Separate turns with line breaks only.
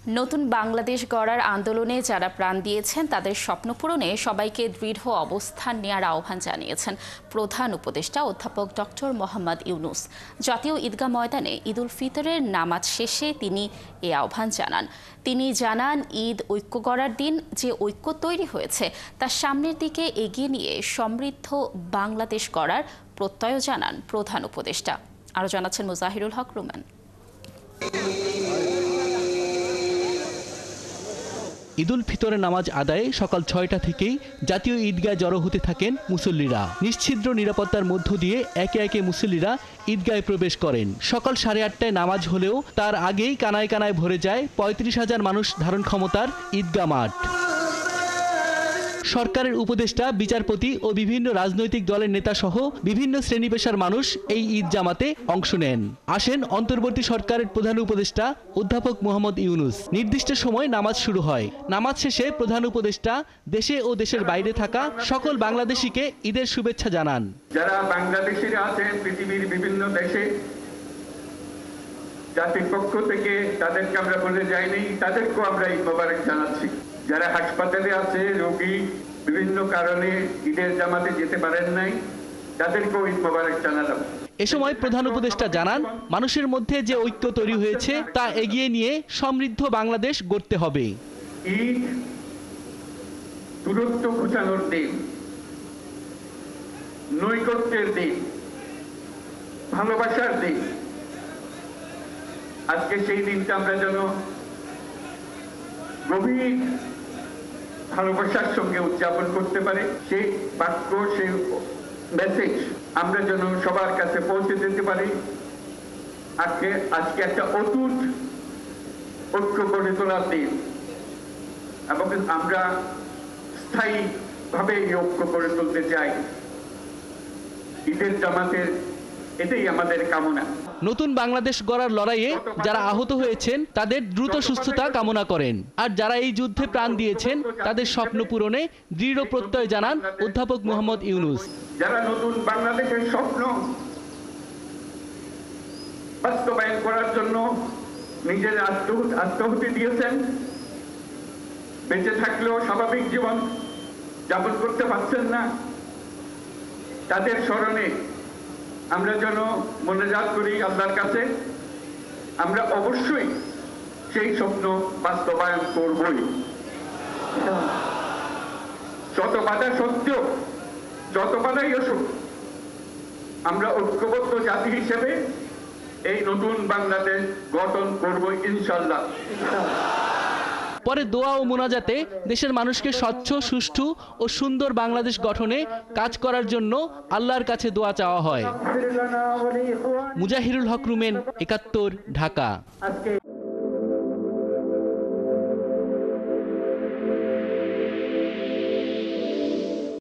নতুন বাংলাদেশ গড়ার আন্দোলনে যারা প্রাণ দিয়েছেন তাদের স্বপ্ন পূরণে সবাইকে দৃঢ় অবস্থান নেওয়ার আহ্বান জানিয়েছেন প্রধান উপদেষ্টা অধ্যাপক ডক্টর মোহাম্মদ ইউনুস। জাতীয় ঈদগাহ ময়দানে ঈদুল ফিতরের নামাজ শেষে তিনি এ আহ্বান জানান। তিনি জানান, ঈদ ঐক্য গড়ার দিন, যে ঐক্য তৈরি হয়েছে তা সামনের দিকে এগিয়ে নিয়ে সমৃদ্ধ বাংলাদেশ গড়ার প্রত্যয় জানান প্রধান উপদেষ্টা। আরও জানাচ্ছেন মুজাহিরুল হক রুমান।
ঈদুল ফিতরের নামাজ আদায়ে সকাল ৬টা থেকেই জাতীয় ঈদগাহে জড়ো হতে থাকেন মুসল্লিরা। নিশ্ছিদ্র নিরাপত্তার মধ্য দিয়ে একে একে মুসল্লিরা ঈদগাহে প্রবেশ করেন। সকাল ৮:৩০টায় নামাজ হলেও তার আগেই কানায় কানায় ভরে যায় ৩৫,০০০ মানুষ ধারণ ক্ষমতার ঈদগাহ মাঠ। সরকারের উপদেষ্টা, বিচারপতি ও বিভিন্ন রাজনৈতিক দলের নেতা সহ বিভিন্ন শ্রেণী পেশার মানুষ এই ঈদ জামাতে অংশ নেন। আসেন অন্তর্বর্তী সরকারের প্রধান উপদেষ্টা অধ্যাপক মোহাম্মদ ইউনুস। নির্দিষ্ট সময় নামাজ শুরু হয়। নামাজ শেষে প্রধান উপদেষ্টা দেশে ও দেশের বাইরে থাকা সকল বাংলাদেশিকে ঈদের শুভেচ্ছা জানান।
যারা বাংলাদেশিরা আছেন পৃথিবীর বিভিন্ন দেশে, জাতির পক্ষ থেকে তাদেরকে আমরা বলে যাইনি, তাদেরকেও আমরা ঈদ মোবারক জানাচ্ছি। যারা হাসপাতালে আছে, রোগী বিভিন্ন কারণে ঈদের জামাতে যেতে পারেন নাই, তাদেরকেও ঈদ মোবারক জানালাম।
এ সময় প্রধান উপদেষ্টা জানান, মানুষের মধ্যে যে ঐক্য তৈরি হয়েছে তা এগিয়ে নিয়ে সমৃদ্ধ বাংলাদেশ গড়তে হবে।
ঈদ দূরত্ব ঘোচানোর দিন, নৈকট্যের দিন, ভালোবাসার দিন। আজকে সেই দিনটা আমরা যেন গভীর ভালোবাসার সঙ্গে উদযাপন করতে পারে, সেই বাক্য, সেই মেসেজ আমরা যেন সবার কাছে পৌঁছে দিতে পারি। আজকে একটা অটুট ঐক্য গড়ে তোলার দিন, এবং আমরা স্থায়ীভাবে এই ঐক্য গড়ে তুলতে চাই। ঈদের জামাতের এটাই আমাদের কামনা।
নতুন বাংলাদেশ গড়ার লড়াইয়ে যারা আহত হয়েছেন তাদের দ্রুত সুস্থতা কামনা করেন। আর যারা এই যুদ্ধে প্রাণ দিয়েছেন তাদের স্বপ্ন পূরণে দৃঢ় প্রত্যয় জানান অধ্যাপক মোহাম্মদ ইউনুস।
যারা নতুন বাংলাদেশের স্বপ্ন বাস্তবায়ন করার জন্য নিজের আত্মাহুতি দিয়েছেন, বেঁচে থাকলেও স্বাভাবিক জীবন যাপন করতে পারছেন না, তাদের স্মরণে আমরা যেন মোনাজাত করি আল্লাহর কাছে। আমরা অবশ্যই সেই স্বপ্ন বাস্তবায়ন করবই। যত বাধা সত্ত্বেও, যত বাধাই আসুক, আমরা ঐক্যবদ্ধ জাতি হিসেবে এই নতুন বাংলাদেশ গঠন করব ইনশাআল্লাহ।
পরে দোয়া ও মোনাজাতে দেশের মানুষকে স্বচ্ছ, সুষ্ঠু ও সুন্দর বাংলাদেশ গঠনে কাজ করার জন্য আল্লাহর কাছে দোয়া চাওয়া হয়। মুজাহিরুল হক রুমেন, ৭১, ঢাকা।